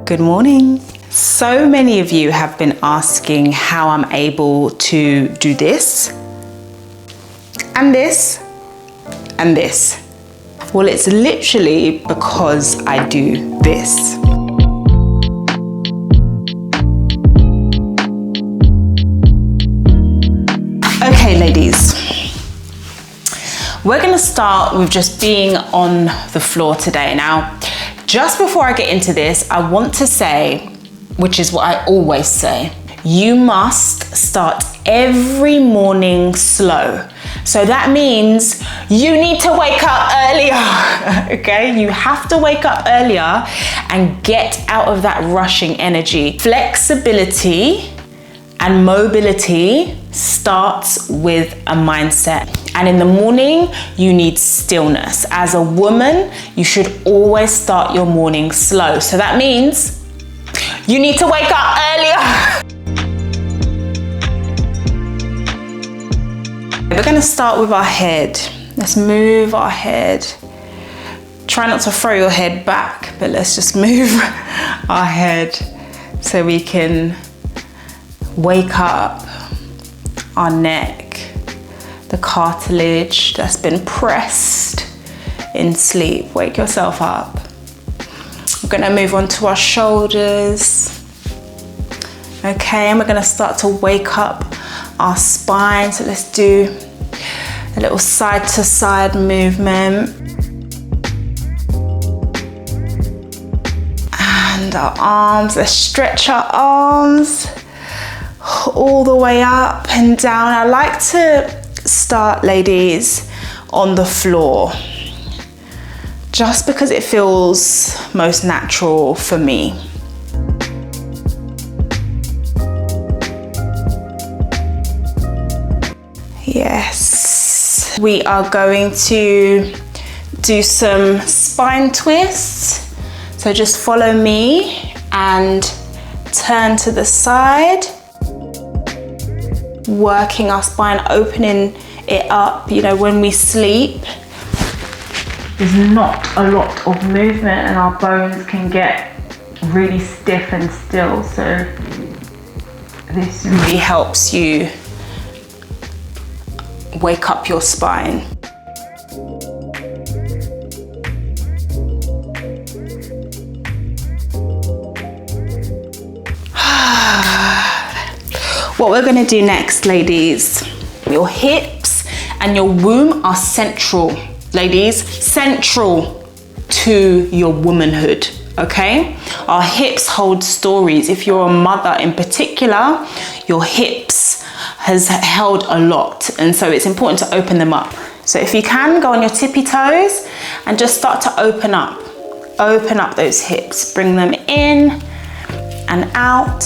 Good morning. So many of you have been asking how I'm able to do this and this and this. Well, it's literally because I do this. Okay, ladies, we're gonna start with just being on the floor today. Now, just before I get into this, I want to say, which is what I always say, you must start every morning slow. So that means you need to wake up earlier, okay? You have to wake up earlier and get out of that rushing energy. Flexibility and mobility starts with a mindset. And in the morning, you need stillness. As a woman, you should always start your morning slow. So that means you need to wake up earlier. We're gonna start with our head. Let's move our head. Try not to throw your head back, but let's just move our head so we can wake up our neck, the cartilage that's been pressed in sleep. Wake yourself up. We're gonna move on to our shoulders. Okay, and we're gonna start to wake up our spine. So let's do a little side to side movement. And our arms, let's stretch our arms all the way up and down. I like to start, ladies, on the floor, just because it feels most natural for me. Yes, we are going to do some spine twists. So just follow me and turn to the side, working our spine, opening it up. You know, when we sleep, there's not a lot of movement and our bones can get really stiff and still. So this really helps you wake up your spine. What we're gonna do next, ladies, your hips and your womb are central, ladies, central to your womanhood, okay? Our hips hold stories. If you're a mother in particular, your hips has held a lot, and so it's important to open them up. So if you can, go on your tippy toes and just start to open up those hips. Bring them in and out,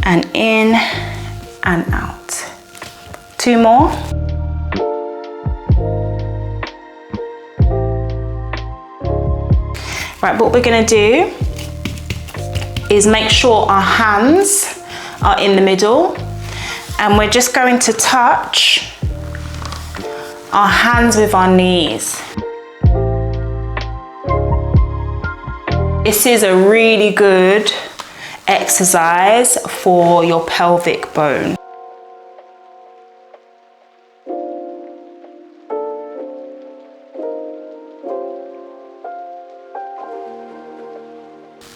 and in and out. Two more. Right, what we're gonna do is make sure our hands are in the middle, and we're just going to touch our hands with our knees. This is a really good exercise for your pelvic bone.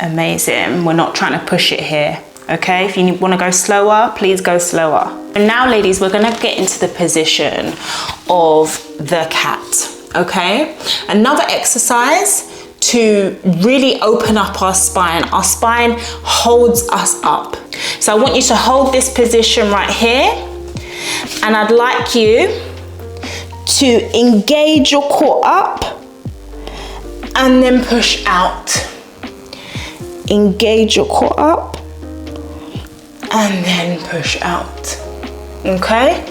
Amazing. We're not trying to push it here, okay? If you want to go slower, please go slower. And now, ladies, we're going to get into the position of the cat, okay? Another exercise to really open up our spine. Our spine holds us up. So I want you to hold this position right here, and I'd like you to engage your core up and then push out. Engage your core up and then push out, okay?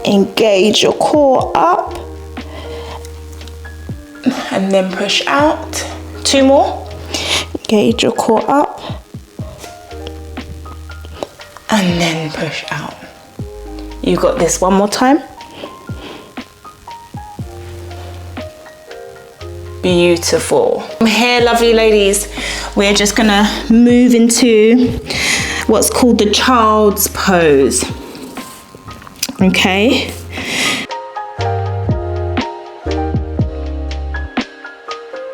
Engage your core up and then push out. Two more. Engage your core up and then push out. You got this. One more time. Beautiful. From here, lovely ladies, we're just gonna move into what's called the child's pose. Okay.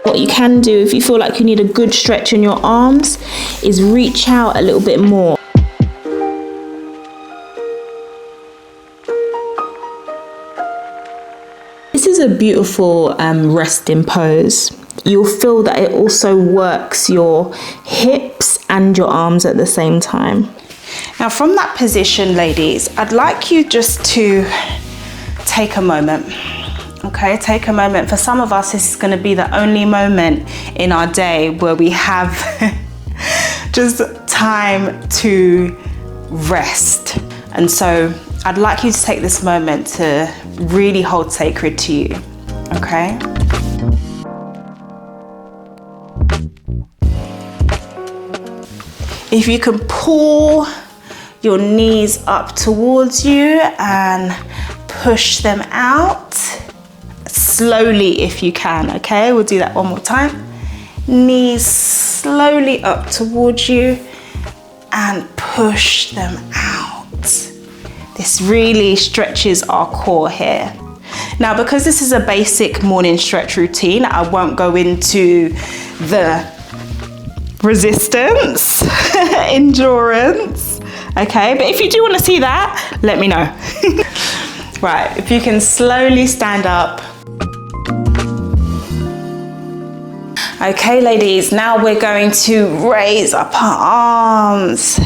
What you can do if you feel like you need a good stretch in your arms is reach out a little bit more. This is a beautiful resting pose. You'll feel that it also works your hips and your arms at the same time. Now from that position, ladies, I'd like you just to take a moment. Okay, take a moment. For some of us, this is going to be the only moment in our day where we have just time to rest. And so I'd like you to take this moment to really hold sacred to you, okay? If you can pull your knees up towards you and push them out. Slowly if you can, okay? We'll do that one more time. Knees slowly up towards you and push them out. This really stretches our core here. Now, because this is a basic morning stretch routine, I won't go into the resistance, endurance, okay? But if you do want to see that, let me know. Right, if you can slowly stand up. Okay, ladies, now we're going to raise up our arms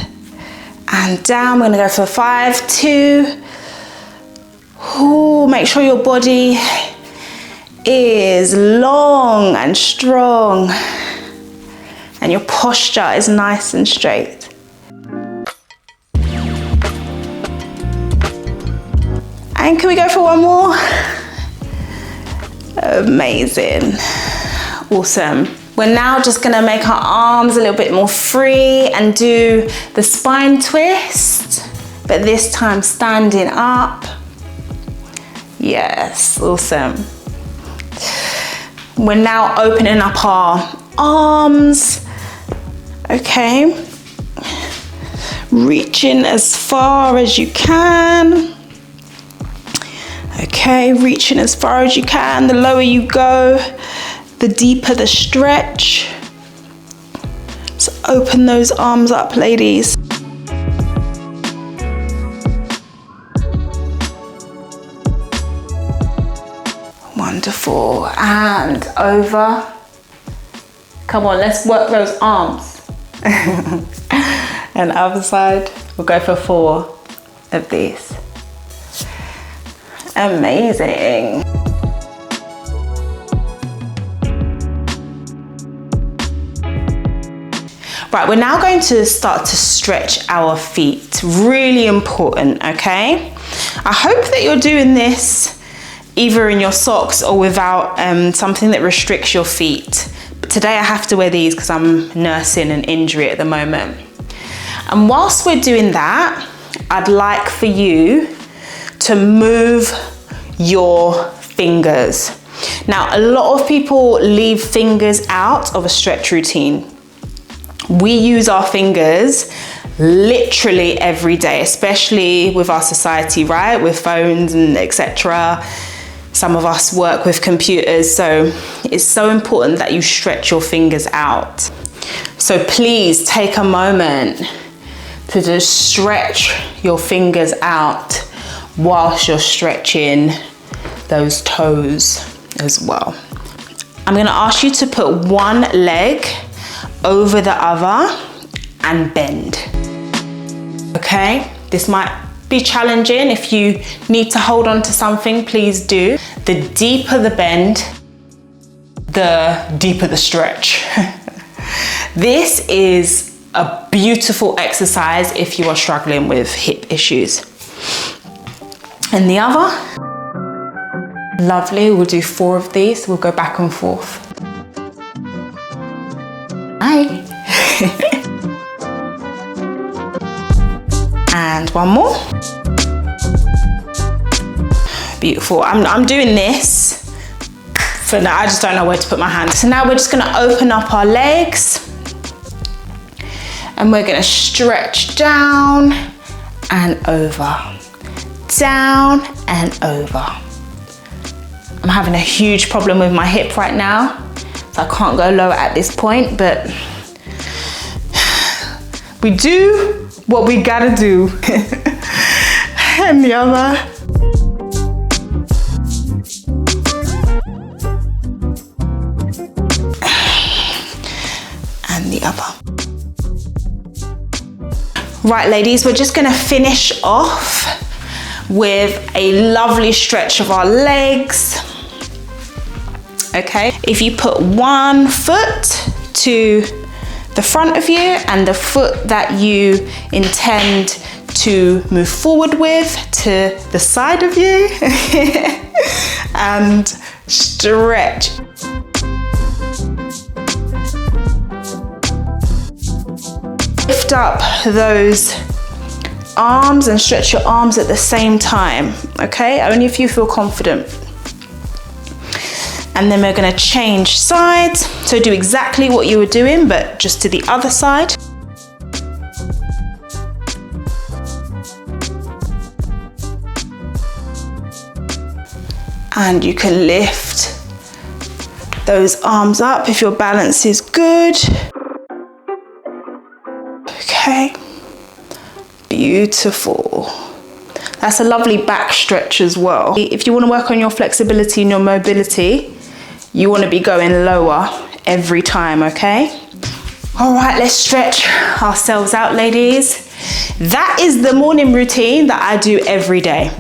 and down. We're gonna go for 5, 2. Ooh, make sure your body is long and strong and your posture is nice and straight. And can we go for one more? Amazing. Awesome. We're now just gonna make our arms a little bit more free and do the spine twist, but this time standing up. Yes, awesome. We're now opening up our arms, okay? Reaching as far as you can. Okay, reaching as far as you can. The lower you go, the deeper the stretch. So open those arms up, ladies. Wonderful, and over. Come on, let's work those arms. And other side, we'll go for 4 of these. Amazing. Right, we're now going to start to stretch our feet. Really important, okay? I hope that you're doing this either in your socks or without something that restricts your feet. But today I have to wear these because I'm nursing an injury at the moment. And whilst we're doing that, I'd like for you to move your fingers. Now, a lot of people leave fingers out of a stretch routine. We use our fingers literally every day, especially with our society, right? With phones and etc. Some of us work with computers, so it's so important that you stretch your fingers out. So please take a moment to just stretch your fingers out whilst you're stretching those toes as well. I'm gonna ask you to put one leg over the other and bend. Okay, this might be challenging. If you need to hold on to something, please do. The deeper the bend, the deeper the stretch. This is a beautiful exercise if you are struggling with hip issues. And the other, lovely, we'll do 4 of these. We'll go back and forth. Hi. And one more. Beautiful. I'm doing this for now. I just don't know where to put my hand. So now we're just gonna open up our legs and we're gonna stretch down and over, down and over. I'm having a huge problem with my hip right now, so I can't go lower at this point, but we do what we gotta do. And the other. And the other. Right, ladies, we're just gonna finish off with a lovely stretch of our legs. Okay, if you put one foot to the front of you and the foot that you intend to move forward with to the side of you and stretch. Lift up those arms and stretch your arms at the same time, okay? Only if you feel confident. And then we're gonna change sides. So do exactly what you were doing, but just to the other side. And you can lift those arms up if your balance is good. Okay, beautiful. That's a lovely back stretch as well. If you want to work on your flexibility and your mobility, you want to be going lower every time, okay? All right, let's stretch ourselves out, ladies. That is the morning routine that I do every day.